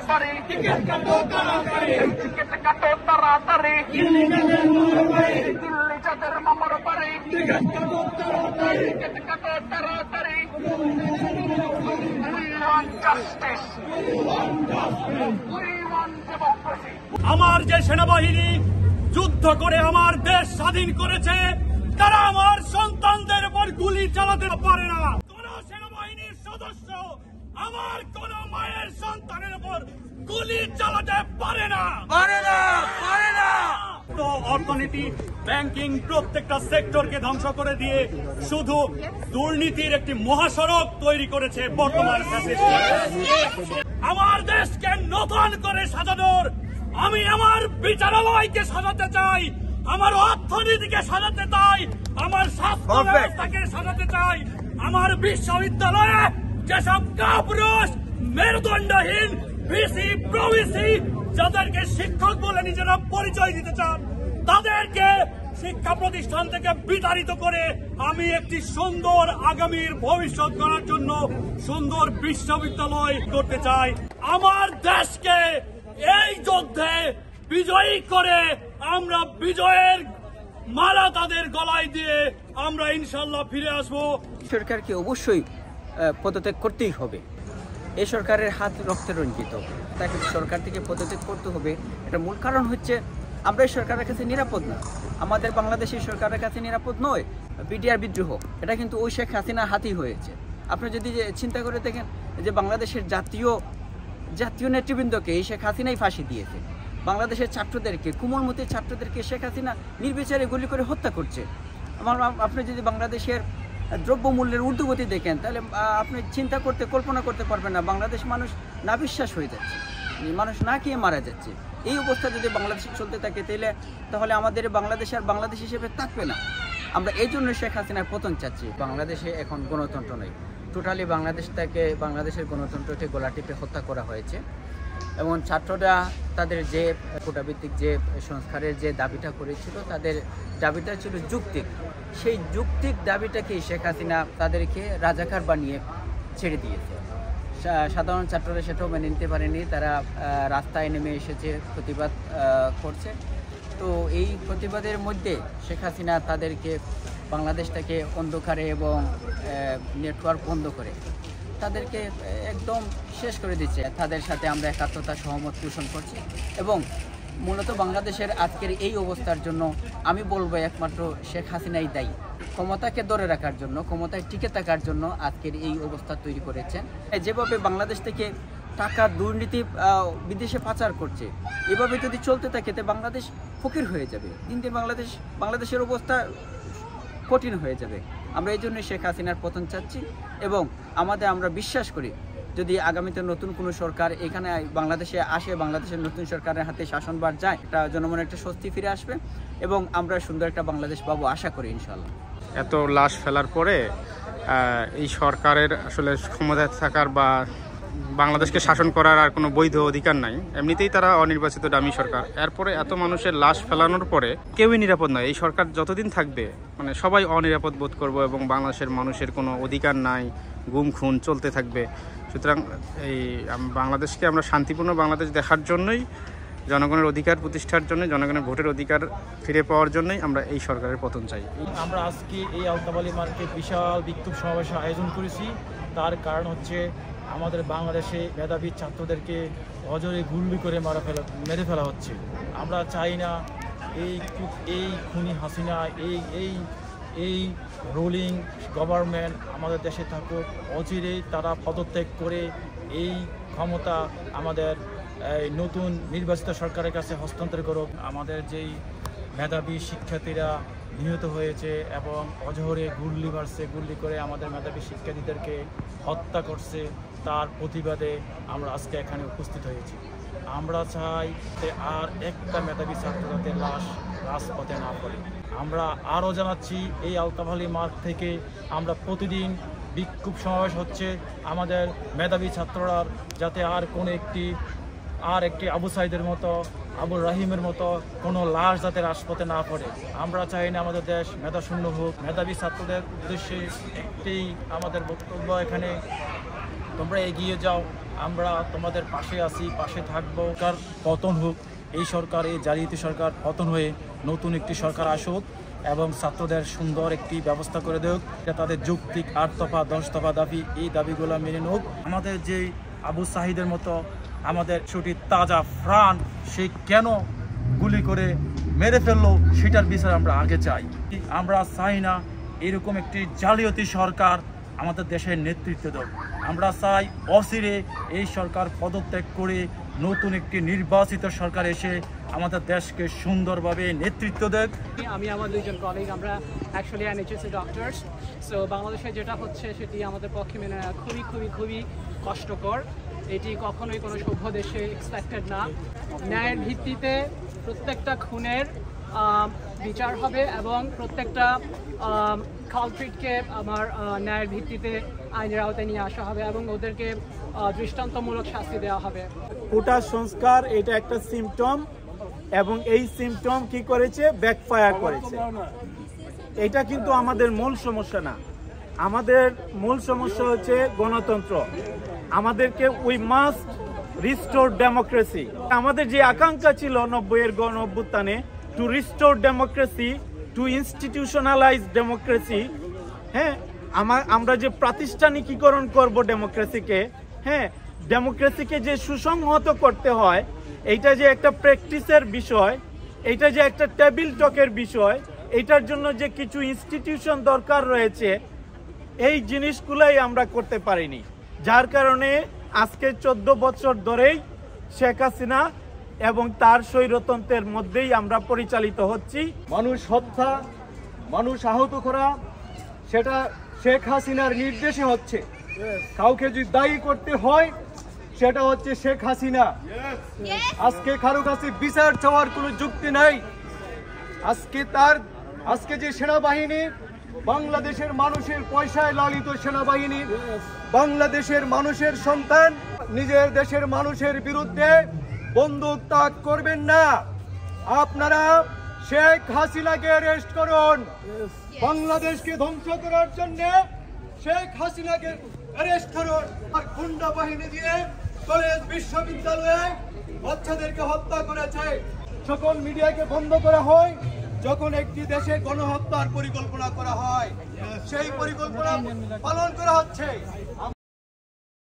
তাড়াতাড়ি, টিকিট কাটো তাড়াতাড়ি, দিল্লি যাদের মামার বাড়ি, টিকিট কাটো তাড়াতাড়ি। We want justice. We want democracy. আমার যে সেনাবাহিনী যুদ্ধ করে আমার দেশ স্বাধীন করেছে, তারা আমার সন্তানদের উপর গুলি চালাতে পারে না। কোন সেনাবাহিনীর সদস্য আমার কোন মায়ের সন্তানের উপর গুলি চালাতে পারে না। তো অর্থনীতি, ব্যাংকিং, প্রত্যেকটা সেক্টরকে ধ্বংস করে দিয়ে শুধু দুর্নীতির একটি মহাসড়ক তৈরি করেছে বর্তমান ফ্যাসিস্ট। আমার দেশকে নতুন করে সাজানোর, আমি আমার বিচারালয়কে সাজাতে চাই, আমার অর্থনীতিকে সাজাতে চাই, আমার স্বাস্থ্য ব্যবস্থাকে সাজাতে চাই, আমার বিশ্ববিদ্যালয়ে যেসব কাপুরুষ মেরুদণ্ডহীন ভিসি প্রভিসি যাদেরকে শিক্ষক বলে নিজেরা পরিচয় দিতে চান, তাদেরকে শিক্ষা প্রতিষ্ঠান থেকে বিতাড়িত করে আমি একটি সুন্দর আগামীর ভবিষ্যৎ গড়ার জন্য সুন্দর বিশ্ববিদ্যালয় করতে চাই। আমার দেশকে এই যুদ্ধে বিজয়ী করে আমরা বিজয়ের মালা তাদের গলায় দিয়ে আমরা ইনশাল্লাহ ফিরে আসবো। সরকারকে অবশ্যই পদত্যাগ করতেই হবে। এই সরকারের হাত রক্তে রঞ্জিত, তাকে সরকার থেকে পদত্যাগ করতে হবে। এটা মূল কারণ হচ্ছে আমরা এই সরকারের কাছে নিরাপদ না, আমাদের বাংলাদেশের সরকারের কাছে নিরাপদ নয়। বিডিআর বিদ্রোহ এটা কিন্তু ওই শেখ হাসিনার হাতেই হয়েছে। আপনি যদি চিন্তা করে দেখেন যে বাংলাদেশের জাতীয় নেতৃবৃন্দকে এই শেখ হাসিনাই ফাঁসি দিয়েছে, বাংলাদেশের ছাত্রদেরকে, কোমলমতি ছাত্রদেরকে শেখ হাসিনা নির্বিচারে গুলি করে হত্যা করছে। আপনি যদি বাংলাদেশের দ্রব্যমূল্যের ঊর্ধ্বগতি দেখেন তাহলে আপনি কল্পনা করতে পারবেন না। বাংলাদেশ মানুষ নাবিশ্বাস হয়ে যাচ্ছে, মানুষ না খেয়ে মারা যাচ্ছে। এই অবস্থা যদি বাংলাদেশে চলতে থাকে তাহলে আমাদের বাংলাদেশ আর বাংলাদেশ হিসেবে থাকবে না। আমরা এই জন্য শেখ হাসিনার পতন চাচ্ছি। বাংলাদেশে এখন গণতন্ত্র নয়, টোটালি বাংলাদেশের গণতন্ত্রকে গলা টিপে হত্যা করা হয়েছে। এবং ছাত্ররা তাদের যে কোটাভিত্তিক যে সংস্কারের যে দাবিটা করেছিল, তাদের দাবিটা ছিল যৌক্তিক। সেই যৌক্তিক দাবিটাকেই শেখ হাসিনা তাদেরকে রাজাকার বানিয়ে ছেড়ে দিয়েছে। সাধারণ ছাত্ররা সেটাও মেনে নিতে পারেনি, তারা রাস্তায় নেমে এসেছে, প্রতিবাদ করছে। তো এই প্রতিবাদের মধ্যে শেখ হাসিনা তাদেরকে বাংলাদেশটাকে অন্ধকারে এবং নেটওয়ার্ক বন্ধ করে তাদেরকে একদম শেষ করে দিচ্ছে। তাদের সাথে আমরা একাত্মতা সহমত পোষণ করছি এবং মূলত বাংলাদেশের আজকের এই অবস্থার জন্য আমি বলবো একমাত্র শেখ হাসিনাই দায়ী। ক্ষমতাকে ধরে রাখার জন্য, ক্ষমতায় টিকে থাকার জন্য আজকের এই অবস্থা তৈরি করেছেন। যেভাবে বাংলাদেশ থেকে টাকার দুর্নীতি বিদেশে পাচার করছে, এভাবে যদি চলতে থাকে তো বাংলাদেশ ফকির হয়ে যাবে। দিন দিন বাংলাদেশের অবস্থা কঠিন হয়ে যাবে। আমরা এই জন্য শেখ হাসিনার পতন চাচ্ছি এবং আমরা বিশ্বাস করি যদি আগামীতে নতুন কোনো সরকার এখানে বাংলাদেশে আসে, বাংলাদেশের নতুন সরকারের হাতে শাসনভার যায়, এটা জনমনে একটা স্বস্তি ফিরে আসবে এবং আমরা সুন্দর একটা বাংলাদেশ পাবো আশা করি ইনশাআল্লাহ। এত লাশ ফেলার পরে এই সরকারের আসলে ক্ষমতায় থাকার বা বাংলাদেশকে শাসন করার আর কোনো বৈধ অধিকার নাই। এমনিতেই তারা অনির্বাচিত ডামি সরকার। এরপরে এত মানুষের লাশ ফেলানোর পরে কেউই নিরাপদ নয়। এই সরকার যতদিন থাকবে সবাই অনিরাপদ বোধ করবো এবং বাংলাদেশের মানুষের কোনো অধিকার নাই, গুম খুন চলতে থাকবে। সুতরাং এই বাংলাদেশকে আমরা শান্তিপূর্ণ বাংলাদেশ দেখার জন্যই, জনগণের অধিকার প্রতিষ্ঠার জন্য, জনগণের ভোটের অধিকার ফিরে পাওয়ার জন্যই আমরা এই সরকারের পতন চাই। আমরা আজকে এই আলতাফ মার্কেট বিশাল বিক্ষোভ সমাবেশের আয়োজন করেছি। তার কারণ হচ্ছে আমাদের বাংলাদেশে মেধাবী ছাত্রদেরকে অজরে গুলি করে মেরে ফেলা হচ্ছে। আমরা চাই না এই খুনি হাসিনা, এই রুলিং গভর্নমেন্ট আমাদের দেশে থাকুক। অচিরেই তারা পদত্যাগ করে এই ক্ষমতা আমাদের নতুন নির্বাচিত সরকারের কাছে হস্তান্তর করুক। আমাদের যেই মেধাবী শিক্ষার্থীরা নিহত হয়েছে এবং অজহরে গুলি করে আমাদের মেধাবী শিক্ষার্থীদেরকে হত্যা করছে, তার প্রতিবাদে আমরা আজকে এখানে উপস্থিত হয়েছি। আমরা চাই যে আর একটা মেধাবী ছাত্র যাতে লাশ রাজপথে না পড়ে। আমরা আরও জানাচ্ছি এই আলতাফ আলী মার্গ থেকে আমরা প্রতিদিন বিক্ষোভ সমাবেশ হচ্ছে। আমাদের মেধাবী ছাত্ররা যাতে আর একটি আবু সাইদের মতো, আবুর রাহিমের মতো কোনো লাশ যাতে রাজপথে না পড়ে। আমরা চাই না আমাদের দেশ মেধাশূন্য হোক। মেধাবী ছাত্রদের উদ্দেশ্যে একটি আমাদের বক্তব্য, এখানে তোমরা এগিয়ে যাও, আমরা তোমাদের পাশে আছি, পাশে থাকবো। সরকার পতন হোক, এই সরকার, এই জালিয়াতি সরকার পতন হয়ে নতুন একটি সরকার আসুক এবং ছাত্রদের সুন্দর একটি ব্যবস্থা করে দেখ, তাদের যৌক্তিক 8 দফা 10 দফা দাবি, এই দাবিগুলো মেনে নোক। আমাদের যে আবু সাহিদের মতো আমাদের ছুটি তাজা প্রাণ, সে কেন গুলি করে মেরে ফেললো সেটার বিচার আমরা আগে চাই। আমরা চাই না এরকম একটি জালিয়াতি সরকার আমাদের দেশের নেতৃত্ব দেব। আমরা চাই অচিরে এই সরকার পদত্যাগ করে নতুন একটি নির্বাচিত সরকার এসে আমাদের দেশকে সুন্দরভাবে নেতৃত্ব দেখ। আমি আমার দুইজন কলিগ, আমরা অ্যাকচুয়ালি এনএইচএসসি ডক্টরস। সো বাংলাদেশে যেটা হচ্ছে সেটি আমাদের পক্ষে মেনে নেওয়া খুবই খুবই খুবই কষ্টকর। এটি কখনোই কোনো সভ্য দেশে এক্সপেক্টেড না। ন্যায়ের ভিত্তিতে প্রত্যেকটা খুনের বিচার হবে এবং প্রত্যেকটা কালপ্রিটকে আমার ন্যায়ের ভিত্তিতে আইনের আওতায় নিয়ে আসা হবে এবং ওদেরকে দৃষ্টান্তমূলক শাস্তি দেওয়া হবে। কোটা সংস্কার এটা একটা সিম্পটম, এবং এই সিম্পটম কি করেছে, ব্যাকফায়ার করেছে। এটা কিন্তু আমাদের মূল সমস্যা না। আমাদের মূল সমস্যা হচ্ছে গণতন্ত্র। আমাদেরকে উই মাস্ট রিস্টোর ডেমোক্রেসি। আমাদের যে আকাঙ্ক্ষা ছিল 90-এর গণ অভ্যুত্থানে, to restore democracy, to institutionalise democracy. হ্যাঁ, আমরা যে প্রাতিষ্ঠানিকীকরণ করব ডেমোক্রেসিকে, হ্যাঁ, ডেমোক্রেসিকে যে সুসংহত করতে হয়, এইটা যে একটা প্র্যাকটিসের বিষয়, এইটা যে একটা টেবিল টকের বিষয়, এইটার জন্য যে কিছু ইনস্টিটিউশন দরকার রয়েছে, এই জিনিসগুলাই আমরা করতে পারিনি। যার কারণে আজকে 14 বছর ধরেই শেখ হাসিনা এবং তার স্বৈরতন্ত্রের মধ্যেই আমরা পরিচালিত হচ্ছি। মানুষ হত্যা, মানুষ আহত করা, সেটা শেখ হাসিনার নির্দেশে হচ্ছে। কাউকে যদি দায়ী করতে হয় সেটা হচ্ছে শেখ হাসিনা। আজকে কারো কাছে বিচার চাওয়ার কোনো যুক্তি নাই। আজকে যে সেনাবাহিনী, বাংলাদেশের মানুষের পয়সায় লালিত সেনাবাহিনী, বাংলাদেশের মানুষের সন্তান, নিজের দেশের মানুষের বিরুদ্ধে বন্দুক তাক করবেন না। আপনারা শেখ হাসিনাকে অ্যারেস্ট করুন। বাংলাদেশকে ধ্বংস করার জন্য শেখ হাসিনাকে অ্যারেস্ট করুন। আর গুন্ডা বাহিনী দিয়ে কলেজ বিশ্ববিদ্যালয়ে বাচ্চাদেরকে হত্যা করেছে। সকল মিডিয়াকে বন্ধ করা হয় যখন একটি দেশে গণহত্যার পরিকল্পনা করা হয়, সেই পরিকল্পনা পালন করা হচ্ছে।